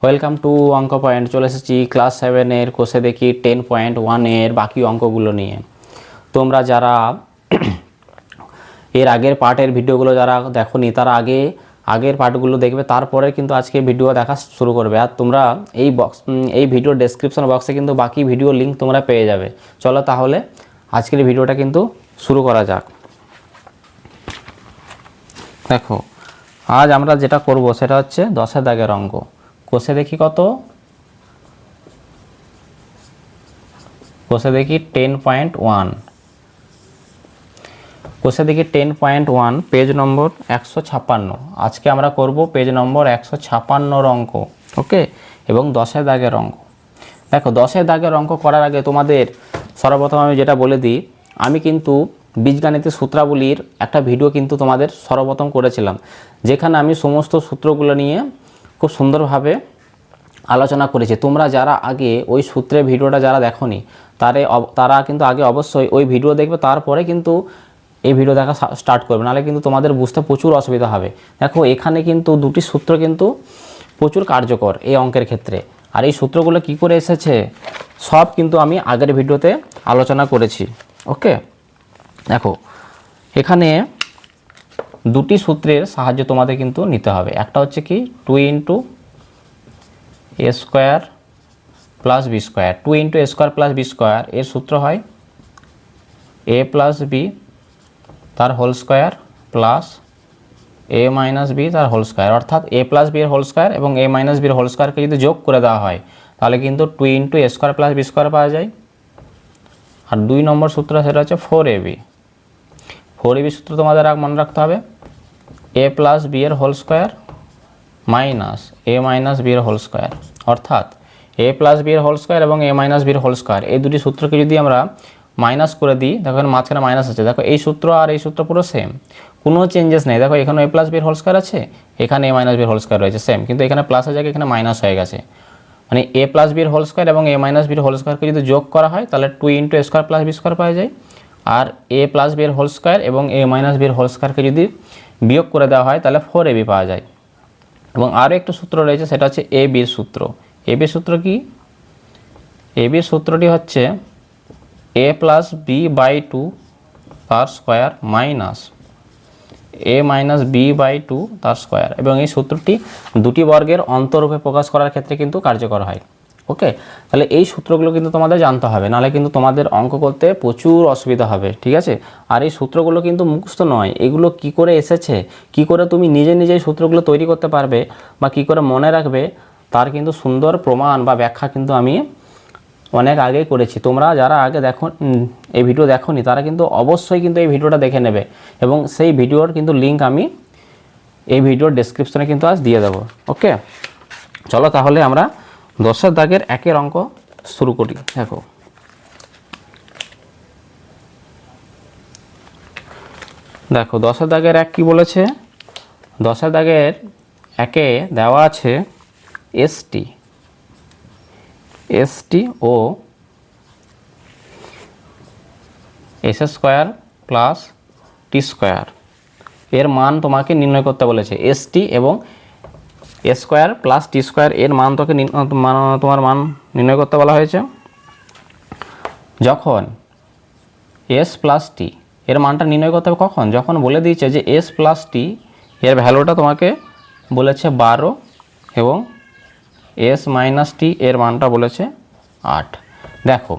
Welcome to অঙ্ক point. চলে এসেছি ক্লাস 7-এর কোষে দেখি 10.1-এর বাকি অঙ্কগুলো নিয়ে। তোমরা যারা এর আগের পার্টের ভিডিওগুলো যারা দেখোনি তারা আগের পার্টগুলো দেখবে, তারপরে কিন্তু আজকে ভিডিও দেখা শুরু করবে। আর তোমরা এই ভিডিও ডেসক্রিপশন বক্সে কিন্তু বাকি ভিডিও লিঙ্ক তোমরা পেয়ে যাবে। চলো তাহলে আজকের ভিডিওটা কিন্তু শুরু করা যাক। দেখো, আজ আমরা যেটা করব সেটা হচ্ছে 10-এর দাগের অঙ্ক। কোষে দেখি কত? কোষে দেখি 10.1। কোষে দেখি 10.1 পেজ নম্বর 156। আজকে আমরা করব পেজ নম্বর 156 অঙ্ক। ওকে, এবং 10-এর দাগের অঙ্ক। দেখো, 10-এর দাগের অঙ্ক করার আগে তোমাদের সর্বপ্রথম আমি যেটা বলে দিই, আমি কিন্তু বীজগণিতের সূত্রাবলীর একটা ভিডিও কিন্তু তোমাদের সর্বপ্রথম করেছিলাম, যেখানে আমি সমস্ত সূত্রগুলো নিয়ে খুব সুন্দরভাবে আলোচনা করেছি। তোমরা যারা আগে ওই সূত্রের ভিডিওটা যারা দেখোনি তারা কিন্তু আগে অবশ্যই ওই ভিডিও দেখবে, তারপরে কিন্তু এই ভিডিও দেখা স্টার্ট করবে, নাহলে কিন্তু তোমাদের বুঝতে প্রচুর অসুবিধা হবে। দেখো, এখানে কিন্তু দুটি সূত্র কিন্তু প্রচুর কার্যকর এই অঙ্কের ক্ষেত্রে। আর এই সূত্রগুলো কি করে এসেছে সব কিন্তু আমি আগের ভিডিওতে আলোচনা করেছি। ওকে, দেখো এখানে দুটি সূত্রের সাহায্য তোমাদের কিন্তু নিতে হবে। একটা হচ্ছে কি 2 × a square plus B square. 2 × a square plus B square এর সূত্র হয় a প্লাস বি তার whole square plus a minus B তার হোল স্কোয়ার। অর্থাৎ a প্লাস বি এর হোল স্কোয়ার এবং a মাইনাস বির হোল স্কোয়ারকে যদি যোগ করে দেওয়া হয় তাহলে কিন্তু 2 × a square plus B square পাওয়া যায়। আর 2 নম্বর সূত্র সেটা হচ্ছে 4ab। 4ab সূত্র তোমাদের মনে রাখতে হবে a প্লাস বি এর whole square minus a minus B এর হোল স্কোয়ার। অর্থাৎ a প্লাস বি এর হোল স্কোয়ার এবং a মাইনাস বির হোল স্কোয়ার এই দুটি সূত্রকে যদি আমরা মাইনাস করে দিই, দেখো মাঝখানে মাইনাস আছে। দেখো এই সূত্র আর এই সূত্র পুরো সেম, কোনো চেঞ্জেস নেই। দেখো এখানে a প্লাস বি এর হোল স্কোয়ার আছে, এখানে a মাইনাস বি এর হোল স্কোয়ার রয়েছে সেম, কিন্তু এখানে প্লাসের জায়গায় এখানে মাইনাস হয়ে গেছে। মানে a প্লাস বি এর হোল স্কোয়ার এবং a মাইনাস বির হোল স্কোয়ারকে যদি যোগ করা হয় তাহলে 2 × a square plus B square পাওয়া যায়। আর a প্লাস বি এর হোল স্কোয়ার এবং a মাইনাস বির হোল স্কোয়ারকে যদি বিয়োগ করে দেওয়া হয় তাহলে 4ab পাওয়া যায়। এবং আরও একটা সূত্র রয়েছে, সেটা হচ্ছে a b সূত্র। a b সূত্র কি? a b সূত্রটি হচ্ছে a প্লাস বি বাই 2 তার square minus a minus B by 2 তার স্কোয়ার। এবং এই সূত্রটি দুটি বর্গের অন্তরূপে প্রকাশ করার ক্ষেত্রে কিন্তু কার্যকর হয়। ওকে, তাহলে এই সূত্রগুলো কিন্তু তোমাদের জানতে হবে, নাহলে কিন্তু তোমাদের অঙ্ক করতে প্রচুর অসুবিধা হবে। ঠিক আছে, আর এই সূত্রগুলো কিন্তু মুখস্থ নয়, এগুলো কি করে এসেছে, কি করে তুমি নিজে নিজেই সূত্রগুলো তৈরি করতে পারবে বা কি করে মনে রাখবে, তার কিন্তু সুন্দর প্রমাণ বা ব্যাখ্যা কিন্তু আমি অনেক আগেই করেছি। তোমরা যারা আগে এই ভিডিও দেখোনি তারা কিন্তু অবশ্যই কিন্তু এই ভিডিওটা দেখে নেবে, এবং সেই ভিডিওর কিন্তু লিঙ্ক আমি এই ভিডিওর ডেসক্রিপশনে কিন্তু আজ দিয়ে দেবো। ওকে, চলো তাহলে আমরা 10-এর দাগের 1-এর অঙ্ক শুরু করি। দেখো 10-এর দাগের 1 কি বলেছে? 10-এর দাগের 1-এ দেওয়া আছে এসটি ও এস স্কোয়ার প্লাস টি স্কোয়ার এর মান তোমাকে নির্ণয় করতে বলেছে। এসটি এবং এ স্কোয়ার প্লাস টি স্কোয়ার এর মান তোমার মান নির্ণয় করতে বলা হয়েছে। যখন এস প্লাস টি এর মানটা নির্ণয় করতে হবে কখন? যখন বলে দিয়েছে যে এস প্লাস টি এর ভ্যালুটা তোমাকে বলেছে 12 এবং এস মাইনাস টি এর মানটা বলেছে 8। দেখো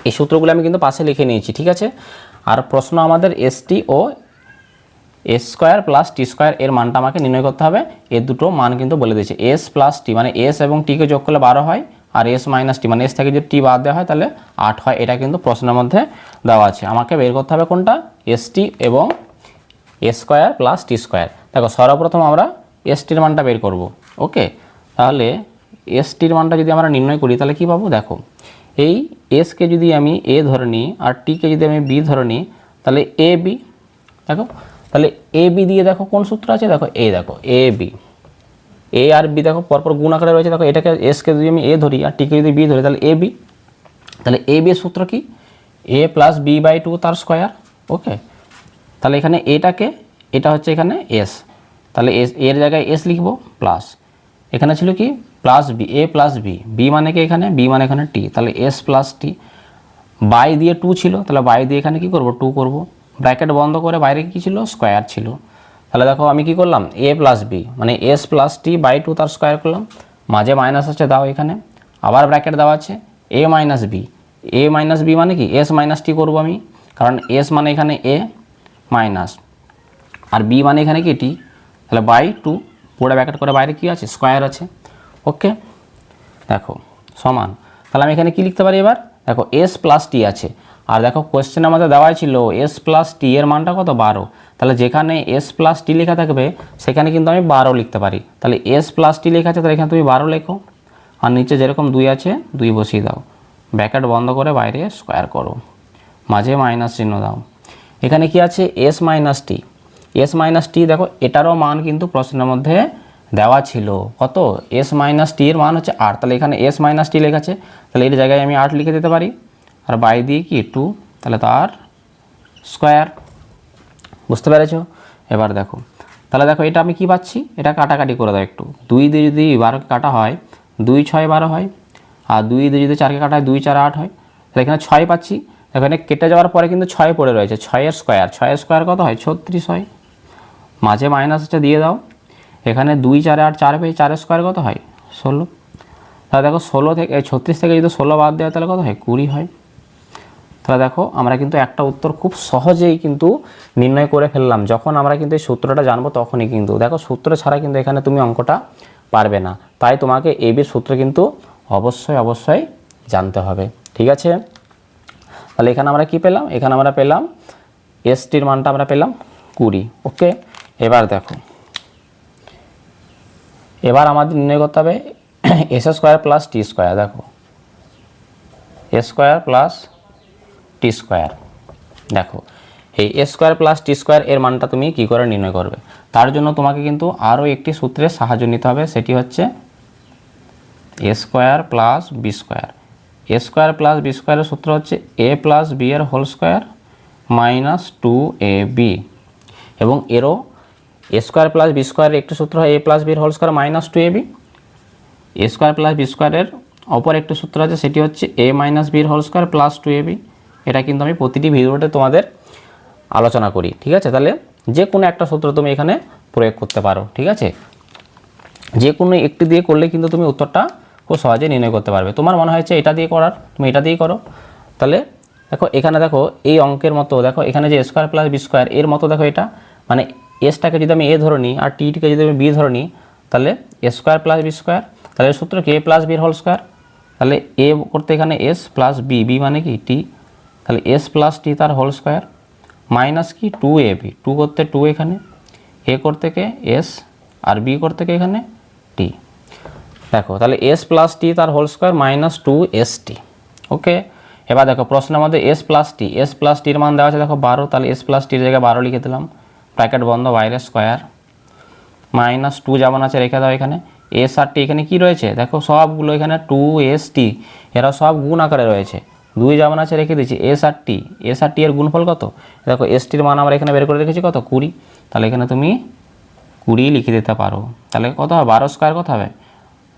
এই সূত্রগুলো আমি কিন্তু পাশে লিখে নিয়েছি, ঠিক আছে। আর প্রশ্ন আমাদের এসটি ও এস স্কোয়ার প্লাস টি স্কোয়ার এর মানটা আমাকে নির্ণয় করতে হবে। এর দুটো মান কিন্তু বলে দিয়েছে। এস প্লাস টি মানে এস এবং টিকে যোগ করলে 12 হয়, আর এস মাইনাস টি মানে এস থেকে যদি টি বাদ দেওয়া হয় তাহলে 8 হয়। এটা কিন্তু প্রশ্নের মধ্যে দেওয়া আছে। আমাকে বের করতে হবে কোনটা? এসটি এবং এস স্কোয়ার প্লাস টি স্কোয়ার। দেখো সর্বপ্রথম আমরা এসটির মানটা বের করব। ওকে, তাহলে এসটির মানটা যদি আমরা নির্ণয় করি তাহলে কী পাবো? দেখো এই এসকে যদি আমি এ ধরে নিই আর টিকে যদি আমি বি ধরে নিই তাহলে এ বি। দেখো তাহলে এ বি দিয়ে দেখো কোন সূত্র আছে, দেখো A B, A R B দেখো পরপর গুণ আকারে রয়েছে। দেখো এটাকে এসকে যদি আমি এ ধরি আর টিকে যদি বি ধরি তাহলে এ বি। তাহলে এ বি এর সূত্র কি? এ প্লাস বি বাই 2 তার স্কোয়ার। ওকে, তাহলে এখানে এটা হচ্ছে এখানে এস, তাহলে এর জায়গায় এস লিখবো প্লাস এখানে ছিল কি প্লাস বি, এ প্লাস বি, বি মানে কি এখানে, বি মানে এখানে টি, তাহলে এস প্লাস টি, বাই দিয়ে 2 ছিল, তাহলে বাই দিয়ে এখানে কি করব 2 করব, ব্র্যাকেট বন্ধ করে বাইরে কি ছিল স্কোয়ার ছিল। তাহলে দেখো আমি কি করলাম, এ প্লাস বি মানে এস প্লাস টি বাই 2 তার স্কোয়ার করলাম, মাঝে মাইনাস আছে দাও এখানে, আবার ব্র্যাকেট দেওয়া আছে এ মাইনাস বি, এ মাইনাস বি মানে কি এস মাইনাস টি করবো আমি, কারণ এস মানে এখানে এ মাইনাস আর বি মানে এখানে কি টি, তাহলে বাই 2 পুরো ব্র্যাকেট করে বাইরে কি আছে স্কোয়ার আছে। ওকে দেখো সমান, তাহলে আমি এখানে কি লিখতে পারি এবার, দেখো এস প্লাস টি আছে, আর দেখো কোয়েশ্চেনের মধ্যে দেওয়াই ছিল এস প্লাস টি এর মানটা কত 12, তাহলে যেখানে এস প্লাস টি লেখা থাকবে সেখানে কিন্তু আমি 12 লিখতে পারি, তাহলে এস প্লাস টি লেখা আছে তাহলে এখানে তুমি 12 লেখো, আর নিচে যেরকম 2 আছে 2 বসিয়ে দাও, ব্র্যাকেট বন্ধ করে বাইরে স্কোয়ার করো, মাঝে মাইনাস চিহ্ন দাও। এখানে কি আছে এস মাইনাস টি, এস মাইনাস টি দেখো এটারও মান কিন্তু প্রশ্নের মধ্যে দেওয়া ছিল, কত এস মাইনাস টি এর মান হচ্ছে 8, তাহলে এখানে এস মাইনাস টি লেখা আছে, তাহলে এর জায়গায় আমি 8 লিখে দিতে পারি, আর বাই দিয়ে কি 2, তাহলে তার স্কোয়ার। বুঝতে পেরেছো? এবার দেখো, তাহলে দেখো এটা আমি কি পাচ্ছি, এটা কাটাকাটি করে দাও একটু, 2 দিয়ে যদি 12কে কাটা হয় 2 6 12 হয়, আর 2 দিয়ে যদি 4কে কাটা হয় 2 4 8 হয়, তাহলে এখানে 6 পাচ্ছি, এখানে কেটে যাওয়ার পরে কিন্তু 6 পড়ে রয়েছে, 6 এর স্কোয়ার কত হয় 36 হয়, মাঝে মাইনাস আছে দিয়ে দাও, এখানে 2 4 8 4 পেয়ে 4 স্কোয়ার কত হয় 16, তাহলে দেখো 16 থেকে 36 থেকে যদি 16 বাদ দেওয়া তাহলে কত হয় 20 হয়। তাহলে দেখো আমরা কিন্তু একটা উত্তর খুব সহজেই কিন্তু নির্ণয় করে ফেললাম, যখন আমরা কিন্তু এই সূত্রটা জানবো তখনই কিন্তু, দেখো সূত্র ছাড়া কিন্তু এখানে তুমি অঙ্কটা পারবে না, তাই তোমাকে এবির সূত্র কিন্তু অবশ্যই জানতে হবে। ঠিক আছে, তাহলে এখানে আমরা কি পেলাম, এখানে আমরা পেলাম এসটির মানটা আমরা পেলাম 20। ওকে, এবার দেখো, এবার আমাদের নির্ণয় করতে হবে এস স্কোয়ার প্লাস টি স্কোয়ার, দেখো এস স্কোয়ার প্লাস টি স্কোয়ার, দেখো এই এস স্কোয়ার প্লাস টি স্কোয়ার এর মানটা তুমি কি করে নির্ণয় করবে, তার জন্য তোমাকে কিন্তু আরও একটি সূত্রের সাহায্য নিতে হবে, সেটি হচ্ছে এ স্কোয়ার প্লাস বি স্কোয়ার। এ স্কোয়ার প্লাস বি স্কোয়ারের সূত্র হচ্ছে এ প্লাস বি এর হোল স্কোয়ার মাইনাস 2ab, এবং এরও এ স্কোয়ার প্লাস বি স্কোয়ারের একটি সূত্র হয় এ প্লাস বির হোল স্কোয়ার মাইনাস 2ab, এ স্কোয়ার প্লাস বি স্কোয়ারের অপর একটি সূত্র আছে সেটি হচ্ছে এ মাইনাস বির হোল স্কোয়ার প্লাস 2ab। এটা কিন্তু আমি প্রতিটি ভিডিওতে তোমাদের আলোচনা করি। ঠিক আছে, তাহলে যে কোনো একটা সূত্র তুমি এখানে প্রয়োগ করতে পারো। ঠিক আছে, যে কোনো একটি দিয়ে করলে কিন্তু তুমি উত্তরটা খুব সহজে নির্ণয় করতে পারবে। তোমার মনে হয়েছে এটা দিয়ে করার, তুমি এটা দিয়েই করো। তাহলে দেখো এখানে দেখো এই অঙ্কের মতো, দেখো এখানে যে স্কোয়ার প্লাস বি স্কোয়ার এর মতো, দেখো এটা মানে এসটাকে যদি আমি এ ধরে নিই আর টিকে যদি আমি বি ধরে নিই, তাহলে এ স্কোয়ার প্লাস বি স্কোয়ার, তাহলে সূত্র কি এ প্লাস বির হোল স্কোয়ার, তাহলে এ করতে এখানে এস প্লাস বি, বি মানে কি টি, তাহলে এস প্লাস টি তার হোল স্কোয়ার মাইনাস কি 2ab, 2 করতে 2 এখানে, এ করতে কে এস আর বি করতে কে এখানে টি। দেখো তাহলে এস প্লাস টি তার হোল স্কোয়ার মাইনাস 2st। ওকে, এবার দেখো প্রশ্নের মধ্যে এস প্লাস টির মান দেওয়া আছে দেখো 12, তাহলে এস প্লাস টির জায়গায় 12 লিখে দিলাম, ব্র্যাকেট বন্ধ বাইরে স্কোয়ার, মাইনাস 2 যেমন আছে রেখে দাও, এখানে এস আর টি এখানে কি রয়েছে দেখো সবগুলো এখানে 2st, এরা সব গুণ আকারে রয়েছে, 2 যেমন আছে রেখে দিচ্ছি, এস আর টি এর গুণফল কত, দেখো এস টির মান আমরা এখানে বের করে রেখেছি কত 20, তাহলে এখানে তুমি 20 লিখে দিতে পারো। তাহলে কত হবে 12 স্কোয়ার কত হবে,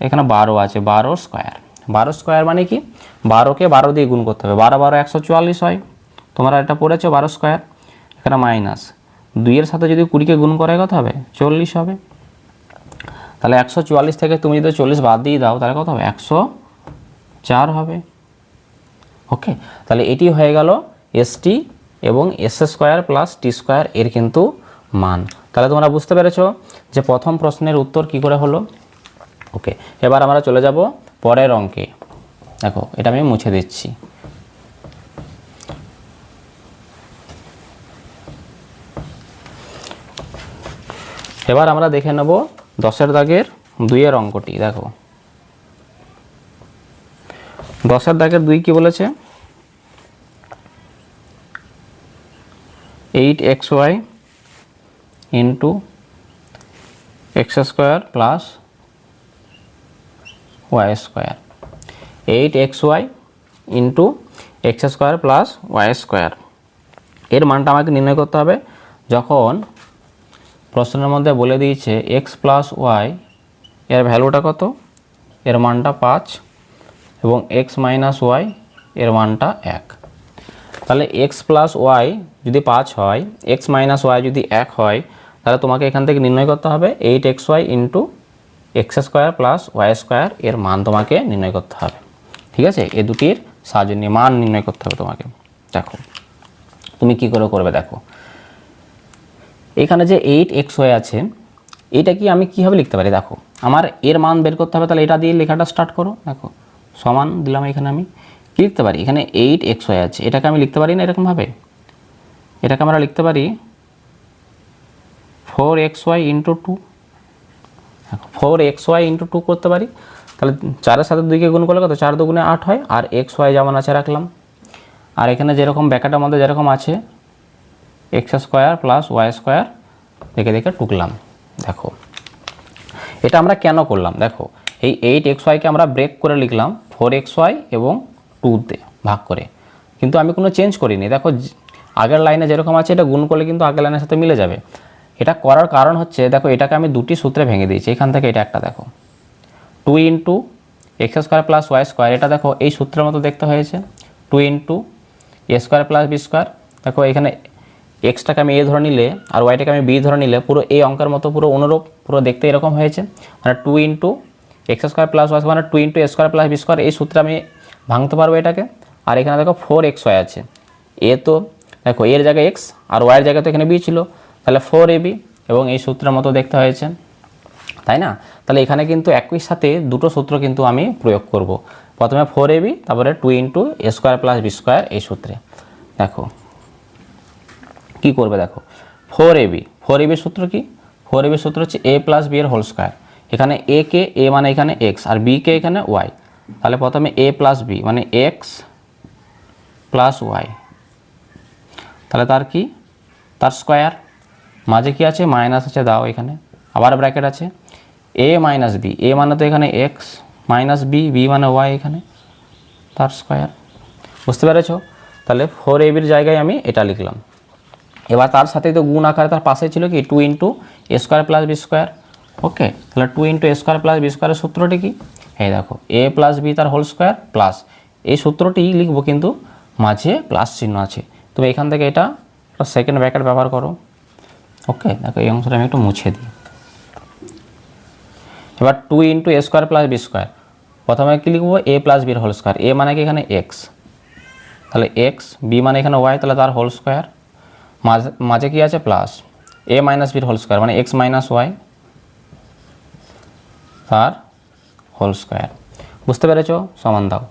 এখানে 12 আছে, 12 স্কোয়ার, 12 স্কোয়ার মানে কি 12কে 12 দিয়ে গুণ করতে হবে, 12 12 144 হয়, তোমরা এটা পড়েছো 12 স্কোয়ার, এখানে মাইনাস 2 এর সাথে যদি 20কে গুণ করে কত হবে 40 হবে, তাহলে 144 থেকে তুমি যদি 40 বাদ দিয়ে দাও তাহলে কত হবে 104 হবে। ওকে, তাহলে এটি হয়ে গেল এসটি এবং এস স্কোয়ার প্লাস টি স্কোয়ার এর কিন্তু মান। তাহলে তোমরা বুঝতে পেরেছো যে প্রথম প্রশ্নের উত্তর কি করে হলো। ওকে, এবার আমরা চলে যাব পরের অঙ্কে। দেখো এটা আমি মুছে দিচ্ছি। এবার আমরা দেখে নেব 10-এর দাগের 2-এর অঙ্কটি। দেখো 10-এর দাগের 2 কি বলেছে, 8xy into X square plus Y square, 8xy into X square plus Y square এর মানটা আমাকে নির্ণয় করতে হবে যখন প্রশ্নের মধ্যে বলে দিয়েছে এক্স প্লাস ওয়াই এর ভ্যালুটা কত, এর মানটা 5 এবং x মাইনাস ওয়াই এর মানটা 1। তাহলে x প্লাস ওয়াই যদি 5 হয়, x মাইনাস ওয়াই যদি 1 হয়, তাহলে তোমাকে এখান থেকে নির্ণয় করতে হবে 8xy into X square plus Y square এর মান তোমাকে নির্ণয় করতে হবে। ঠিক আছে, এই দুটির সাহায্য নিয়ে মান নির্ণয় করতে হবে তোমাকে। দেখো তুমি কি করে করবে, দেখো এখানে যে 8xy আছে, এটা কি আমি কীভাবে লিখতে পারি, দেখো আমার এর মান বের করতে হবে, তাহলে এটা দিয়ে লেখাটা স্টার্ট করো। দেখো সমান দিলাম, এখানে আমি কী লিখতে পারি, এখানে 8xy আছে, এটাকে আমি লিখতে পারি না এরকমভাবে, এটাকে আমরা লিখতে পারি 4xy ইন্টু 2। 4xy ইন্টু 2 করতে পারি, তাহলে 4-এর সাথে 2কে গুণ করলে কত, 4 2 8 হয়, আর xy যেমন আছে রাখলাম, আর এখানে যেরকম ব্র্যাকেটের মধ্যে যেরকম আছে X square plus Y square দেখে দেখে টুকলাম। দেখো এটা আমরা কেন করলাম, দেখো এই 8xyকে আমরা ব্রেক করে লিখলাম 4xy এবং 2তে ভাগ করে, কিন্তু আমি কোনো চেঞ্জ করিনি। দেখো আগের লাইনে যেরকম আছে এটা গুণ করলে কিন্তু আগের লাইনের সাথে মিলে যাবে। এটা করার কারণ হচ্ছে, দেখো এটাকে আমি দুটি সূত্রে ভেঙে দিয়েছি। এখান থেকে এটা একটা দেখো 2 into X square plus Y square, এটা দেখো এই সূত্রের মতো দেখতে হয়েছে 2 into A square plus B square. দেখো এখানে এক্সটাকে আমি এ ধরে নিলে আর ওয়াইটাকে আমি বি ধরে নিলে পুরো এই অঙ্কের মতো পুরো অনুরূপ, পুরো দেখতে এরকম হয়েছে, মানে 2 into X square plus Y square মানে 2 into A square plus B square, এই সূত্রে আমি ভাঙতে পারবো এটাকে। আর এখানে দেখো 4xy আছে, এ তো দেখো এর জায়গায় এক্স আর ওয়াইয়ের জায়গায় তো এখানে বি ছিল, তাহলে 4ab এবং এই সূত্রের মতো দেখতে হয়েছে, তাই না? তাহলে এখানে কিন্তু একই সাথে দুটো সূত্র কিন্তু আমি প্রয়োগ করব। প্রথমে 4ab, তারপরে 2 into A square plus B square এই সূত্রে। দেখো কি করবে, দেখো 4ab সূত্র কি, 4ab সূত্র হচ্ছে a প্লাস বি এর হোল স্কোয়ার। এখানে a কে a মানে এখানে এক্স আর b কে এখানে ওয়াই, তাহলে প্রথমে a প্লাস বি মানে এক্স প্লাস ওয়াই, তাহলে তার কি, তার স্কোয়ার, মাঝে কি আছে মাইনাস আছে, দাও এখানে আবার ব্র্যাকেট আছে a মাইনাস বি, a মানে তো এখানে এক্স মাইনাস বি, বি মানে ওয়াই, এখানে তার স্কোয়ার। বুঝতে পেরেছো? তাহলে 4ab জায়গায় আমি এটা লিখলাম। এবার তার সাথে তো গুণ আকারে তার পাশে ছিল কি 2 into A square plus B square. ওকে, তাহলে 2 into A square plus B স্কোয়ারের সূত্রটি কি, এই দেখো a প্লাস বি তার হোল স্কোয়ার প্লাস এই সূত্রটি লিখবো কিন্তু মাঝে প্লাস চিহ্ন আছে, তুমি এখান থেকে এটা সেকেন্ড ব্র্যাকেট ব্যবহার করো। ওকে, দেখো এই অংশটা আমি একটু মুছে দিই। এবার 2 into A square plus B square, প্রথমে কী লিখবো a প্লাস বির হোল স্কোয়ার, a মানে কি এখানে এক্স, তাহলে এক্স, বি মানে এখানে ওয়াই, তাহলে তার হোল স্কোয়ার, মাঝে কি আছে প্লাস a মাইনাস বির হোল স্কোয়ার মানে এক্স মাইনাস ওয়াই তার হোল স্কোয়ার। বুঝতে পেরেছো? সমান দাও,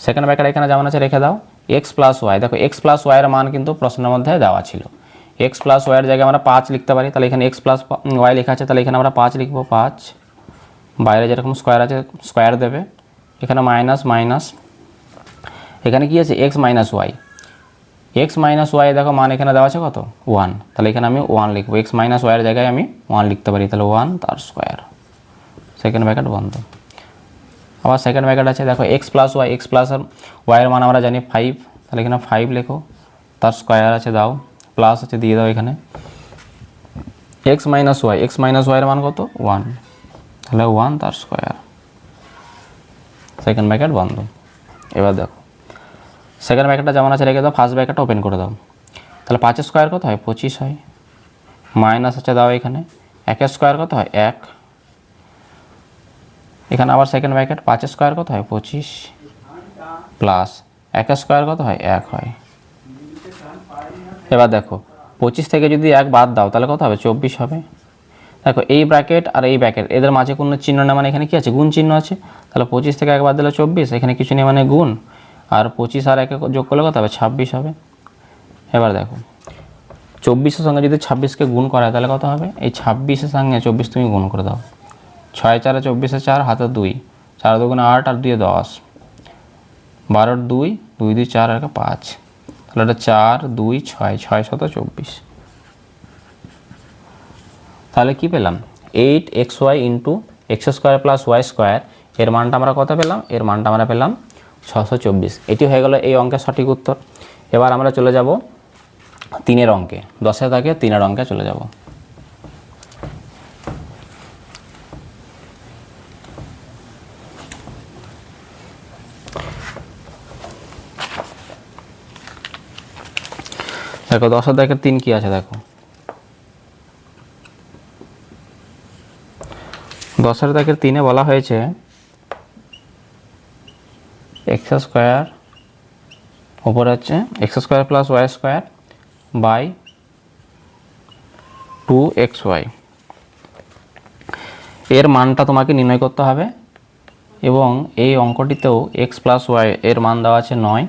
সেকেন্ড ব্র্যাকেট এখানে যেমন আছে রেখে দাও, এক্স প্লাস ওয়াই, দেখো এক্স প্লাস ওয়াইয়ের মান কিন্তু প্রশ্নের মধ্যে দেওয়া ছিল, এক্স প্লাস ওয়াইয়ের জায়গায় আমরা 5 লিখতে পারি, তাহলে এখানে এক্স প্লাস ওয়াই লেখা আছে, তাহলে এখানে আমরা 5 লিখবো, 5 বাইরে যেরকম স্কোয়ার আছে স্কোয়ার দেবে, এখানে মাইনাস মাইনাস, এখানে কি আছে X minus Y, X minus Y দেখো মান এখানে দেওয়া আছে কত 1, তাহলে এখানে আমি 1 লিখবো, এক্স মাইনাস ওয়াইয়ের জায়গায় আমি 1 লিখতে পারি, তাহলে 1 তার স্কোয়ার, সেকেন্ড ব্র্যাকেট বন্ধ। আবার সেকেন্ড ব্র্যাকেট আছে, দেখো x plus y, x plus আর ওয়াইয়ের মান আমরা জানি 5, তাহলে এখানে 5 লেখো, তার স্কোয়ার আছে দাও, প্লাস আছে দিয়ে দাও, এখানে X minus Y, X minus ওয়াইয়ের মান কত 1, তাহলে 1 তার স্কোয়ার, সেকেন্ড ব্র্যাকেট বন্ধ। এবার দেখো সেকেন্ড ব্র্যাকেটটা যেমন আছে রেখে দাও, ফার্স্ট ব্র্যাকেটটা ওপেন করে দাও, তাহলে 5 স্কোয়ার কত হয় 25 হয়, মাইনাস আছে দাও, এখানে 1 স্কোয়ার কত হয় 1, এখানে আবার সেকেন্ড ব্র্যাকেট 5 স্কোয়ার কত হয় 25 প্লাস 1 স্কোয়ার কত হয় 1 হয়। এবার দেখো 25 থেকে যদি 1 বাদ দাও তাহলে কত হবে 24 হবে। দেখো এই ব্র্যাকেট আর এই ব্র্যাকেট এদের মাঝে কোনো চিহ্ন নেই, মানে এখানে কি আছে গুণ চিহ্ন আছে, তাহলে 25 থেকে 1 বাদ দিলে 24, এখানে কিছু নেই মানে গুণ, আর 25 আর 1 যোগ করলে কত হবে 26 হবে। এবার দেখো 24-এর সঙ্গে যদি 26কে গুণ করা হয় তাহলে কত হবে, এই 26-এর সঙ্গে 24 তুমি গুণ করে দাও, 6 4 24 4 হাতে 2, 4 2 8 আর 2 10, 12 2 2 2 4 আর 5, তাহলে এটা 4 2 6 6 7 24। তাহলে কি পেলাম 8xy into X square plus Y square, এর মানটা আমরা কত পেলাম, এর মানটা আমরা পেলাম 624। এটি হয়ে গেল এই অঙ্কের সঠিক উত্তর। এবার আমরা চলে যাব 3-এর অঙ্কে, 10-এর দাগে 3-এর অঙ্কে চলে যাব। দেখো 10 দাগের 3 কি আছে দেখো, 10 দাগের 3-এ বলা হয়েছে এক্স স্কোয়ার উপরে হচ্ছে X square plus Y square by 2xy, এর মানটা তোমাকে নির্ণয় করতে হবে। এবং এই অঙ্কটিতেও এক্স প্লাস ওয়াই এর মান দেওয়া আছে 9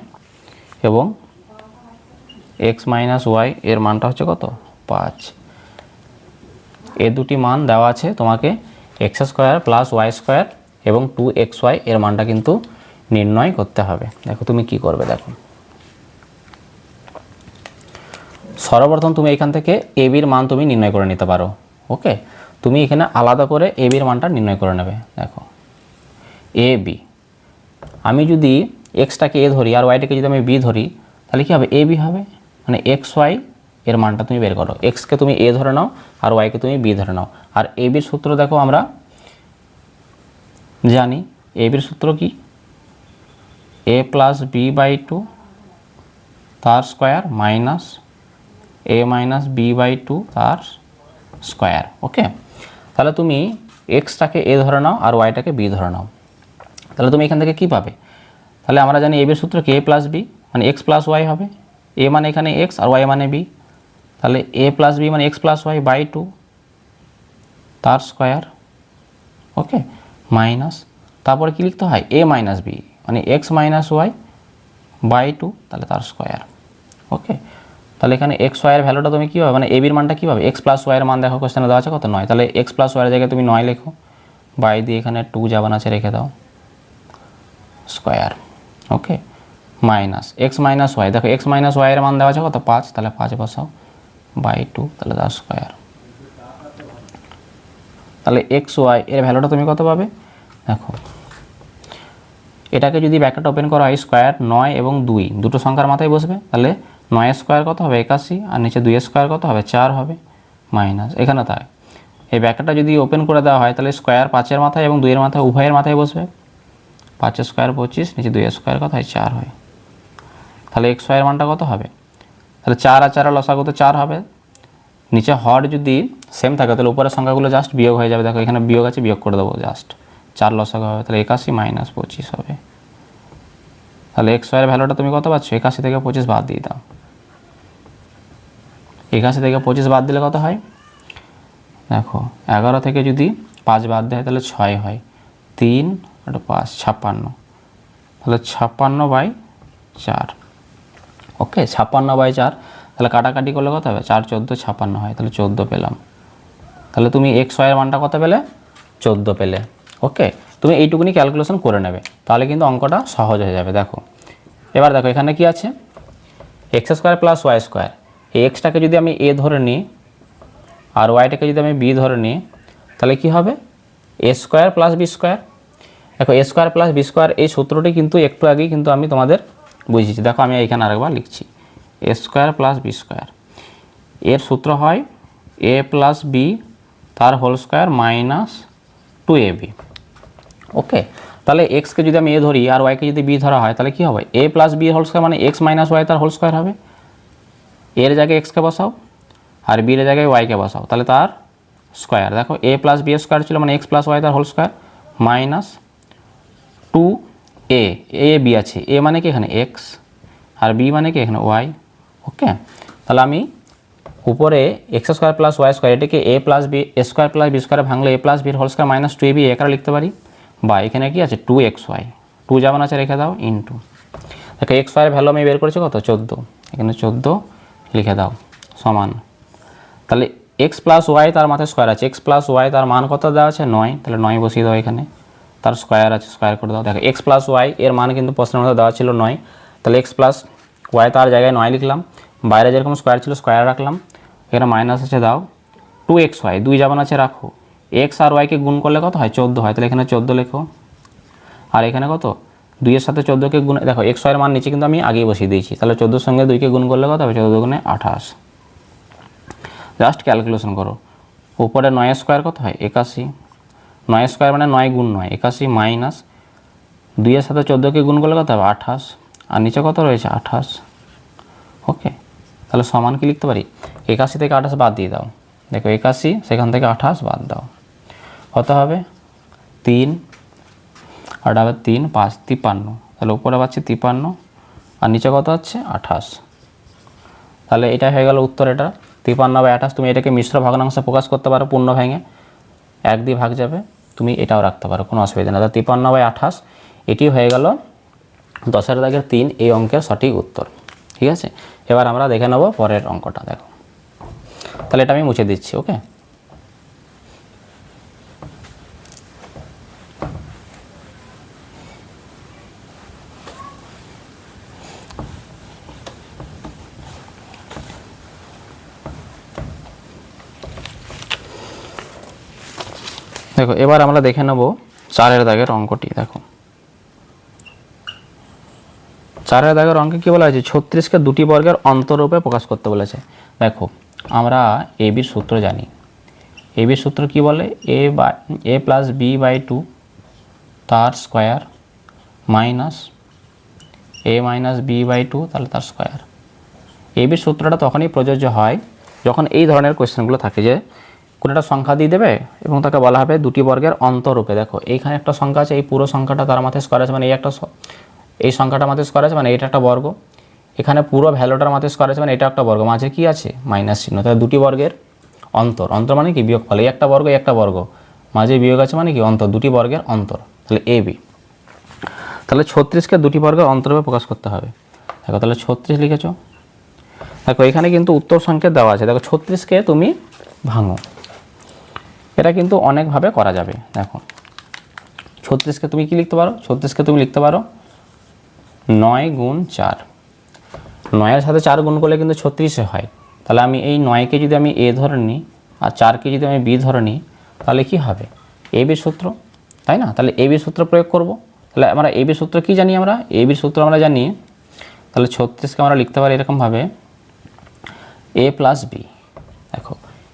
এবং এক্স মাইনাস ওয়াই এর মানটা হচ্ছে কত 5। এই দুটি মান দেওয়া আছে তোমাকে X square plus Y square এবং 2xy এর মানটা কিন্তু নির্ণয় করতে হবে। দেখো তুমি কি করবে, দেখো সর্বপ্রথম তুমি এখান থেকে এ বির মান তুমি নির্ণয় করে নিতে পারো। ওকে, তুমি এখানে আলাদা করে এ বির মানটা নির্ণয় করে নেবে। দেখো এ বি, আমি যদি এক্সটাকে এ ধরি আর ওয়াইটাকে যদি আমি বি ধরি তাহলে কী হবে, এ বি হবে। মানে এক্স ওয়াই এর মানটা তুমি বের করো, এক্সকে তুমি এ ধরে নাও আর ওয়াইকে তুমি বি ধরে নাও। আর এ বির সূত্র দেখো আমরা জানি, এ বির সূত্র কি, এ প্লাস বি বাই 2 তার square minus A minus B by 2 তার স্কোয়ার। ওকে, তাহলে তুমি এক্সটাকে এ ধরে নাও আর ওয়াইটাকে বি ধরে নাও, তাহলে তুমি এখান থেকে কী পাবে, তাহলে আমরা জানি এ বির সূত্র কি, এ প্লাস বি মানে এক্স প্লাস ওয়াই হবে, এ মানে এখানে এক্স আর ওয়াই মানে বি, তাহলে এ প্লাস বি মানে এক্স প্লাস ওয়াই বাই 2 তার স্কোয়ার। ওকে, মাইনাস তারপরে কী লিখতে হয়, এ মাইনাস বি মানে এক্স মাইনাস ওয়াই বাই 2 তাহলে তার স্কোয়ার। ওকে, তাহলে এখানে এক্স ওয়াইয়ের ভ্যালুটা তুমি কী হবে, মানে এ বির মানটা কী হবে, এক্স প্লাস ওয়াইয়ের মান দেখো কোশ্চেনে দেওয়া আছে কত 9, তাহলে এক্স প্লাস ওয়াইয়ের জায়গায় তুমি 9 লেখো, বাই দিয়ে এখানে 2 যাবান আছে রেখে দাও স্কোয়ার। ওকে, মাইনাস এক্স মাইনাস ওয়াই, দেখো এক্স মাইনাস ওয়াইয়ের মান দেওয়া আছে কত 5, তাহলে 5 বসাও বাই 2 তাহলে তার স্কোয়ার। তাহলে এক্স ওয়াই এর ভ্যালুটা তুমি কত পাবে, দেখো এটাকে যদি ব্র্যাকেট ওপেন করা হয় স্কোয়ার 9 এবং 2 দুটো সংখ্যার মাথায় বসবে, তাহলে 9 স্কোয়ার কত হবে 81 আর নিচে 2 স্কোয়ার কত হবে 4 হবে মাইনাস এখানে তাই এই ব্র্যাকেটটা যদি ওপেন করে দেওয়া হয় তাহলে স্কোয়ার 5-এর মাথায় এবং 2-এর মাথায় উভয়ের মাথায় বসবে, 5 স্কোয়ার 25 নিচে 2 স্কোয়ার কত হয় 4 হয়। তাহলে এক্স ওয়াইয়ের মানটা কত হবে, তাহলে 4 আর 4 লসাগু তো 4 হবে, নিচে হর যদি সেম থাকে তাহলে উপরের সংখ্যাগুলো জাস্ট বিয়োগ হয়ে যাবে। দেখো এখানে বিয়োগ আছে, বিয়োগ করে দেবো, জাস্ট 4 লসাগু হবে, তাহলে 81 মাইনাস 25 হবে। তাহলে এক্স ওয়াইয়ের ভ্যালুটা তুমি কত পাচ্ছ, 81 থেকে 25 বাদ দিয়ে দাও, 81 থেকে 25 বাদ দিলে কত হয়, দেখো 11 থেকে যদি 5 বাদ দেয় তাহলে 6 হয়, 3 আর 5 56, তাহলে 56/4। ওকে, 56/4, তাহলে কাটাকাটি করলে কত হবে 4 14 56 হয়, তাহলে 14 পেলাম। তাহলে তুমি এক্স ওয়াইয়ের মানটা কত পেলে 14 পেলে। ওকে, তুমি এইটুকুনি ক্যালকুলেশন করে নেবে, তাহলে কিন্তু অঙ্কটা সহজ হয়ে যাবে। দেখো এবার দেখো এখানে কি আছে, X square plus Y square, এই এক্সটাকে যদি আমি এ ধরে নিই আর ওয়াইটাকে যদি আমি বি ধরে নিই তাহলে কি হবে, এ স্কোয়ার প্লাস বি স্কোয়ার। দেখো এ স্কোয়ার প্লাস বি স্কোয়ার এই সূত্রটি কিন্তু একটু আগেই কিন্তু আমি তোমাদের বুঝিয়েছি। দেখো আমি এইখানে আরেকবার লিখছি, এ স্কোয়ার প্লাস বি স্কোয়ার, এর সূত্র হয় এ প্লাস বি তার হোল স্কোয়ার মাইনাস 2ab। ওকে, তাহলে এক্সকে যদি আমি এ ধরি আর ওয়াইকে যদি বি ধরা হয় তাহলে কী হবে, এ প্লাস বি হোল স্কোয়ার মানে এক্স মাইনাস ওয়াই তার হোল স্কোয়ার হবে, এর জায়গায় এক্সকে বসাও আর বির জায়গায় ওয়াইকে বসাও, তাহলে তার স্কোয়ার। দেখো এ প্লাস বি স্কোয়ার ছিল মানে এক্স প্লাস ওয়াই তার whole square minus 2a, A B আছে, এ মানে কি এখানে এক্স আর বি মানে কি এখানে ওয়াই। ওকে, তাহলে আমি উপরে x square plus Y square এটাকে a plus B square plus b স্কোয়ারে ভাঙলে এ প্লাস বির হোল স্কোয়ার মাইনাস 2ab একারে লিখতে পারি, বা এখানে কি আছে 2xy, 2 যেমন আছে রেখে দাও ইন্টু, দেখো এক্স ওয়াইয়ের ভ্যালু আমি বের করেছি কত 14, এখানে 14 লিখে দাও সমান, তাহলে এক্স প্লাস ওয়াই তার মাথায় স্কোয়ার আছে, এক্স প্লাস ওয়াই তার মান কত দেওয়া আছে 9, তাহলে 9 বসিয়ে দাও, এখানে তার স্কোয়ার আছে স্কোয়ার করে দাও। দেখো এক্স প্লাস ওয়াই এর মান কিন্তু প্রশ্নের মধ্যে দেওয়া ছিল 9, তাহলে এক্স প্লাস ওয়াই তার জায়গায় 9 লিখলাম, বাইরে যেরকম স্কোয়ার ছিল স্কোয়ার রাখলাম, এখানে মাইনাস আছে দাও 2xy, 2 যেমন আছে রাখো, এক্স আর ওয়াইকে গুণ করলে কত হয় 14 হয়, তাহলে এখানে 14 লেখো, আর এখানে কত 2 এর সাথে 14কে গুণ, দেখো এক্স ওয়াইয়ের মান নিচে কিন্তু আমি আগেই বসিয়ে দিয়েছি, তাহলে 14 সঙ্গে 2কে গুণ করলে কত হবে 14 গুণে 28। জাস্ট ক্যালকুলেশন করো, উপরে 9 স্কোয়ার কত হয় 81, 9 স্কোয়ার মানে 9 গুণ 9 81 মাইনাস 2 এর সাথে 14কে গুণ করলে কত হবে 28, আর নিচে কত রয়েছে 28। ওকে, তাহলে সমান কি লিখতে পারি, 81 থেকে 28 বাদ দিয়ে দাও, দেখো 81 সেখান থেকে 28 বাদ দাও, কত হবে 3 আর আবার 3 5 53, তাহলে উপরে পাচ্ছি 53 আর নিচে কত হচ্ছে 28। তাহলে এটা হয়ে গেল উত্তর। এটা 53/28। তুমি এটাকে মিশ্র ভগ্নাংশে প্রকাশ করতে পারো, পূর্ণ ভেঙে 1 দিয়ে ভাগ যাবে, তুমি এটাও রাখতে পারো, কোনো অসুবিধা নেই। তাহলে 53/28 এটি হয়ে গেল 10-এর দাগের 3 এই অঙ্কের সঠিক উত্তর। ঠিক আছে, এবার আমরা দেখে নেব পরের অঙ্কটা। দেখো তাহলে এটা আমি মুছে দিচ্ছি। ওকে, দেখো এবার আমরা দেখে নেব 4-এর দাগের অঙ্কটি। দেখো 4-এর দাগের অঙ্কে কি বলা হয়েছে, 36কে দুটি বর্গের অন্তরূপে প্রকাশ করতে বলেছে। দেখো আমরা এ বির সূত্র জানি, এ বির সূত্র কি বলে, a প্লাস বি বাই 2 তার square minus a minus B by 2 তাহলে তার স্কোয়ার। এ বির সূত্রটা তখনই প্রযোজ্য হয় যখন এই ধরনের কোয়েশ্চেনগুলো থাকে, যে কোনো একটা সংখ্যা দিয়ে দেবে এবং তাকে বলা হবে দুটি বর্গের অন্তরূপে। দেখো এইখানে একটা সংখ্যা আছে, এই পুরো সংখ্যাটা তার মাথায় স্কোয়ার আছে, মানে এই সংখ্যাটার মাথায় স্কোয়ার আছে, মানে এটা একটা বর্গ। এখানে পুরো ভ্যালুটার মাথায় স্কোয়ার আছে, মানে এটা একটা বর্গ, মাঝে কি আছে মাইনাস চিহ্ন। তাহলে দুটি বর্গের অন্তর, অন্তর মানে কি বিয়োগফল, এই একটা বর্গ এই একটা বর্গ, মাঝে বিয়োগ আছে মানে কি অন্তর, দুটি বর্গের অন্তর। তাহলে এ বি, তাহলে 36কে দুটি বর্গের অন্তরূপে প্রকাশ করতে হবে। দেখো তাহলে 36 লিখেছো। দেখো এখানে কিন্তু উত্তর সংকেত দেওয়া আছে। দেখো 36কে তুমি ভাঙো, এটা কিন্তু অনেকভাবে করা যাবে। দেখো 36কে তুমি কি লিখতে পারো, 36কে তুমি লিখতে পারো 9 গুণ 4, 9-এর সাথে 4 গুণ করলে কিন্তু 36 হয়। তাহলে আমি এই 9কে যদি আমি এ ধরে নিই আর 4কে যদি আমি বি ধরে নিই, তাহলে কি হবে এ বি সূত্র, তাই না? তাহলে এ বি সূত্র প্রয়োগ করব। তাহলে আমরা এ বি সূত্র কি জানি, আমরা এ বি সূত্র আমরা জানি। তাহলে 36কে আমরা লিখতে পারি এরকমভাবে এ প্লাস বি। দেখো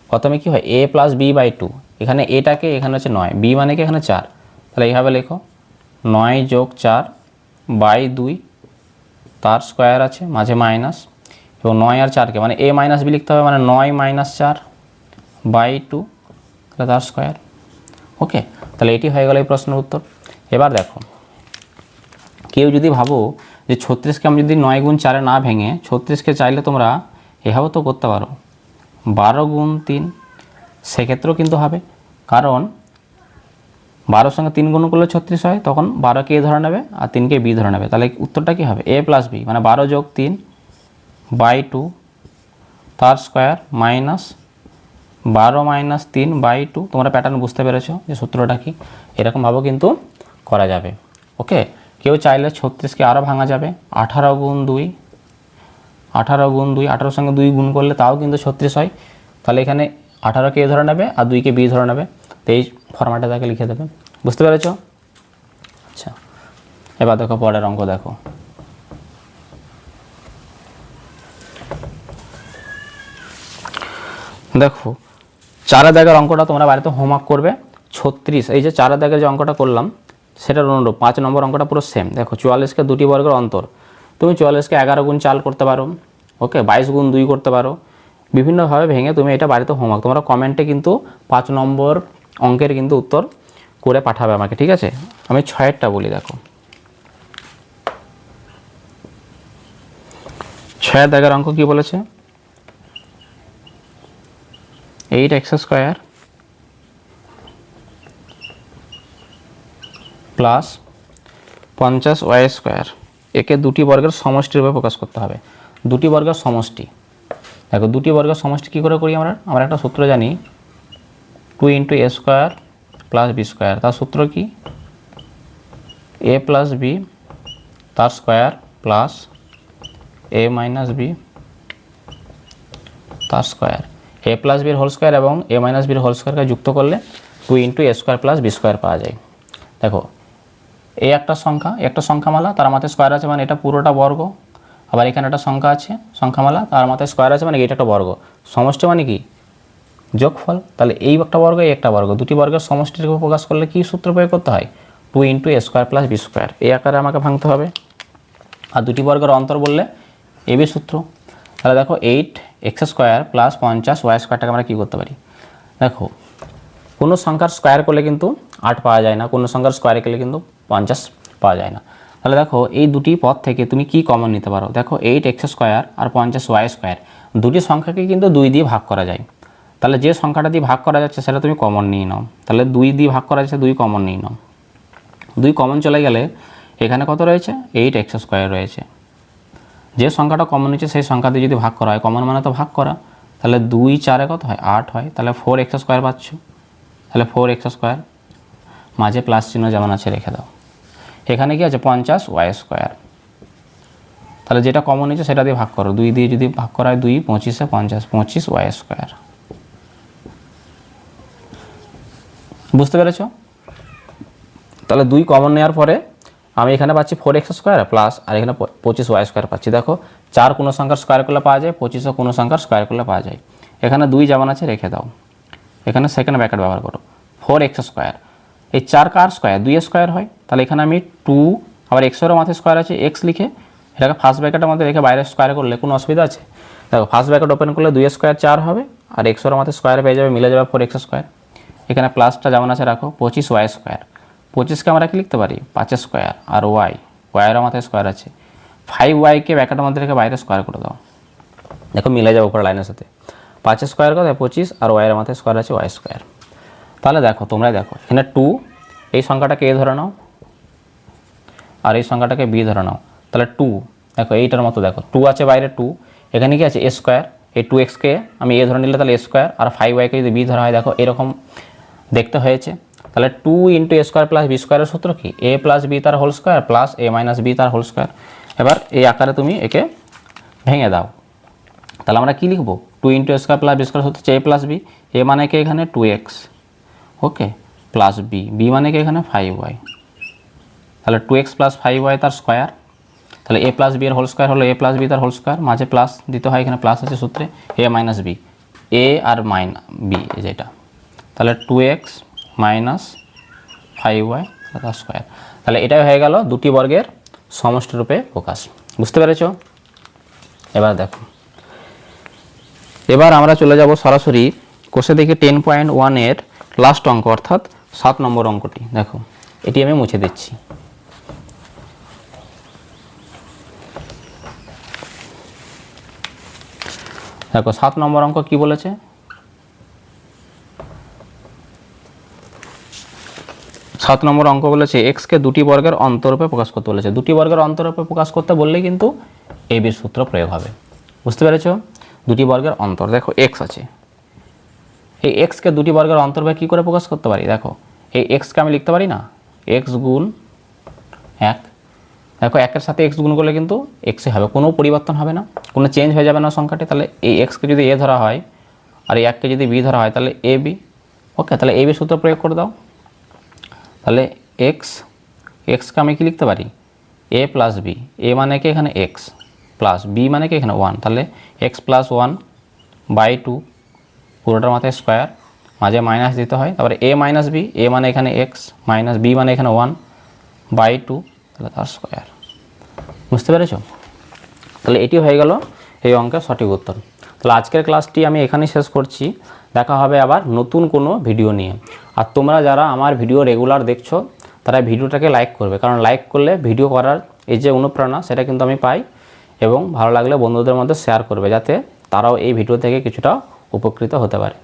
প্রথমে কি হয়, এ প্লাস বি বাই 2, এখানে এটাকে এখানে হচ্ছে 9, বি মানে কি এখানে 4, তাহলে এইভাবে লেখো 9 যোগ 4 বাই 2 তার স্কোয়ার আছে, মাঝে মাইনাস, এবং 9 আর 4কে মানে এ মাইনাস বি লিখতে হবে, মানে 9 মাইনাস 4 বাই 2 তাহলে তার স্কোয়ার। ওকে, তাহলে এটি হয়ে গেল এই প্রশ্নের উত্তর। এবার দেখো কেউ যদি ভাবো যে 36কে আমি যদি 9 গুণ 4-এ না ভেঙে 36কে চাইলে তোমরা এভাবে তো করতে পারো 12 গুণ 3, সেক্ষেত্রেও কিন্তু হবে, কারণ 12-র সঙ্গে 3 গুণ করলে 36 হয়, তখন 12কে এ ধরে নেবে আর 3কে বি ধরে নেবে। তাহলে উত্তরটা কী হবে, এ প্লাস বি মানে 12 যোগ 3 বাই 2 তার স্কোয়ার মাইনাস 12 মাইনাস 3 বাই 2। তোমরা প্যাটার্ন বুঝতে পেরেছো যে সূত্রটা কি, এরকমভাবেও কিন্তু করা যাবে। ওকে, কেউ চাইলে 36কে আরও ভাঙা যাবে, 18 গুণ 2, 18 গুণ 2, 18-র সঙ্গে 2 গুণ করলে তাও কিন্তু 36 হয়। তাহলে এখানে 18কে এ ধরে নেবে আর 2কে বি ধরে নেবে, তো এই ফরম্যাটে তাকে লিখে দেবে। বুঝতে পেরেছো? আচ্ছা, এবার দেখো পরের অঙ্ক। দেখো দেখো 4-এর দাগের অঙ্কটা তোমরা বাড়িতে হোমওয়ার্ক করবে। 36 এই যে 4-এর দাগের যে অঙ্কটা করলাম সেটার অনুরূপ 5 নম্বর অঙ্কটা পুরো সেম। দেখো 44কে দুটি বর্গের অন্তর, তুমি 44কে 11 গুণ 4 করতে পারো, ওকে 22 গুণ 2 করতে পারো, বিভিন্নভাবে ভেঙে তুমি এটা বাড়িতে হোমওয়ার্ক তোমরা কমেন্টে কিন্তু 5 নম্বর অঙ্কের কিন্তু উত্তর করে পাঠাবে আমাকে, ঠিক আছে? আমি 6-এরটা বলি। দেখো 6-এর দাগের অঙ্ক কি বলেছে, 8x square plus 50y square, একে দুটি বর্গের সমষ্টির রূপে প্রকাশ করতে হবে। দুটি বর্গের সমষ্টি, দেখো দুটি বর্গের সমষ্টি কী করে করি আমরা একটা সূত্র জানি, 2 × a square plus B square. তার সূত্র কি, a প্লাস বি তার square plus a minus B তার স্কোয়ার। a প্লাস বির হোল স্কোয়ার এবং a মাইনাস বির হোল স্কোয়ারকে যুক্ত করলে 2 × a square plus B square পাওয়া যায়। দেখো এই একটা সংখ্যামালা, তার মাথায় স্কোয়ার আছে মানে এটা পুরোটা বর্গ, আবার এখানে একটা সংখ্যা আছে সংখ্যামালা, তার মাথায় স্কোয়ার আছে মানে এটা একটা বর্গ, সমষ্টি মানে কি যোগফল। তাহলে এই একটা বর্গ এই একটা বর্গ, দুটি বর্গের সমষ্টির রূপে প্রকাশ করলে কি সূত্র প্রয়োগ করতে হয়, 2 × a square plus B square, এই আকারে আমাকে ভাঙতে হবে। আর দুটি বর্গের অন্তর বললে এ বি সূত্র। তাহলে দেখো 8x² প্লাস 50y² আমরা কী করতে পারি, দেখো কোনো সংখ্যার স্কোয়ার করলে কিন্তু 8 পাওয়া যায় না, কোনো সংখ্যার স্কোয়ারে করলে কিন্তু 50 পাওয়া যায় না। তাহলে দেখো এই দুটি পদ থেকে তুমি কি কমন নিতে পারো, দেখো 8x² আর 50y² দুটি সংখ্যাকে কিন্তু 2 দিয়ে ভাগ করা যায়। তাহলে যে সংখ্যাটা দিয়ে ভাগ করা যাচ্ছে সেটা তুমি কমন নিয়ে নাও। তাহলে 2 দিয়ে ভাগ করা যাচ্ছে, 2 কমন নিয়ে নাও। 2 কমন চলে গেলে এখানে কত রয়েছে, 8x² রয়েছে। যে সংখ্যাটা কমন নিচ্ছে সেই সংখ্যা দিয়ে যদি ভাগ করা হয়, কমন মানে তো ভাগ করা, তাহলে 2 4 কত হয়, 8 হয়। তাহলে 4x² পাচ্ছ। তাহলে 4x² মাঝে প্লাস চিহ্ন যেমন আছে রেখে দাও। এখানে কি আছে, 50y²। তাহলে যেটা কমন নিচ্ছে সেটা দিয়ে ভাগ করো, 2 দিয়ে যদি ভাগ করা হয় 2 25 50, 25y²। বুঝতে পেরেছ? তাহলে 2 কমন নেওয়ার পরে আমি এখানে পাচ্ছি 4x² প্লাস, আর এখানে 25y² পাচ্ছি। দেখো 4 কোনো সংখ্যার স্কোয়ার করলে পাওয়া যায়, 25 কোনো সংখ্যার স্কোয়ার করলে পাওয়া যায়। এখানে 2 যেমন আছে রেখে দাও, এখানে সেকেন্ড ব্র্যাকেট ব্যবহার করো। 4x², এই 4 কার স্কোয়ার, 2 এর স্কোয়ার হয়। তাহলে এখানে আমি 2, আবার এক্সেরও মাথায় স্কোয়ার আছে, এক্স লিখে এটাকে ফার্স্ট ব্র্যাকেটের মধ্যে রেখে বাইরে স্কোয়ার করলে কোনো অসুবিধা আছে? দেখো ফার্স্ট ব্র্যাকেট ওপেন করলে 2 স্কোয়ার 4 হবে, আর এক্সেরও মাথায় স্কোয়ার পেয়ে যাবে, মিলে যাবে 4x²। এখানে প্লাসটা যেমন আছে রাখো, 25y²। 25কে আমরা কি লিখতে পারি, 5² আর ওয়াইয়েরও মাথায় স্কোয়ার আছে। 5y-কে ব্র্যাকেটের মধ্যে রেখে বাইরে স্কোয়ার করে দাও, দেখো মিলে যাবে উপর লাইনের সাথে। 5² কত, 25, আর ওয়াইয়ের মাথায় স্কোয়ার আছে y²। তাহলে দেখো তোমরা দেখো এখানে 2, এই সংখ্যাটাকে a ধরে নাও, আর এই সংখ্যাটাকে b ধরে নাও। তাহলে 2, দেখো এইটার মতো দেখো 2 আছে বাইরে, 2 এখানে কি আছে a²। এই 2x-কে আমি a ধরে নিলে তাহলে a² আর 5y-কে যদি b ধরা হয়, দেখো এরকম দেখতে হয়েছে। তাহলে 2 × a² প্লাস b² এর সূত্র কি, a প্লাস b তার whole square plus a minus b তার হোল স্কোয়ার। এবার এই আকারে তুমি একে ভেঙে দাও। তাহলে আমরা কি লিখবো, 2 × a² প্লাস b² সূত্র হচ্ছে a প্লাস b। a মানে কি এখানে 2x, ওকে, প্লাস b মানে কি এখানে 5y। তাহলে 2x প্লাস 5y তার স্কোয়ার। তাহলে a প্লাস b এর হোল স্কোয়ার হলো a প্লাস b তার হোল স্কোয়ার, মাঝে প্লাস দিতে হয়, এখানে প্লাস আছে সূত্রে, a মাইনাস b, a আর b যেটা। তাহলে 2x মাইনাস 5y তার স্কোয়ার। তাহলে এটাই হয়ে গেল দুটি বর্গের সমষ্টি রূপে প্রকাশ। বুঝতে পেরেছ? এবার দেখো, এবার আমরা চলে যাব সরাসরি কোষে দেখি 10.1 এর লাস্ট অঙ্ক, অর্থাৎ 7 নম্বর অঙ্কটি। দেখো এটি আমি মুছে দিচ্ছি। দেখো 7 নম্বর অঙ্ক কি বলেছে, 7 নম্বর অঙ্ক বলেছে x-কে দুটি বর্গের অন্তরূপে প্রকাশ করতে বলেছে। দুটি বর্গের অন্তরূপে প্রকাশ করতে বললেই কিন্তু ab-র সূত্র প্রয়োগ হবে। বুঝতে পেরেছ? দুটি বর্গের অন্তর, দেখো x আছে, এই x-কে দুটি বর্গের অন্তরূপে কী করে প্রকাশ করতে পারি, দেখো এই x-কে আমি লিখতে পারি না, x গুণ 1। দেখো 1-এর সাথে x গুণ করলে কিন্তু x-ই হবে, কোনো পরিবর্তন হবে না, কোনো চেঞ্জ হয়ে যাবে না সংখ্যাটি। তাহলে এই x-কে যদি a ধরা হয় আর এই 1-কে যদি b ধরা হয়, তাহলে ab, ওকে। তাহলে ab সূত্র প্রয়োগ করে দাও। তাহলে x-কে আমি কি লিখতে পারি, a প্লাস b, a মানে কি এখানে x, প্লাস b মানে কি এখানে 1। তাহলে x প্লাস 1/2, পুরোটার মাথায় স্কোয়ার, মাঝে মাইনাস দিতে হয়। তারপরে a মাইনাস b, a মানে এখানে x, মাইনাস b মানে এখানে 1/2, তাহলে তার স্কোয়ার। বুঝতে পেরেছ? তাহলে এটি হয়ে গেল এই অঙ্কের সঠিক উত্তর। তাহলে আজকের ক্লাসটি আমি এখানেই শেষ করছি, দেখা হবে আবার নতুন কোনো ভিডিও নিয়ে। আর তোমরা যারা আমার ভিডিও রেগুলার দেখছো তারা ভিডিওটাকে লাইক করবে, কারণ লাইক করলে ভিডিও করার এই যে অনুপ্রেরণা সেটা কিন্তু আমি পাই, এবং ভালো লাগলে বন্ধুদের মধ্যে শেয়ার করবে, যাতে তারাও এই ভিডিও থেকে কিছুটা উপকৃত হতে পারে।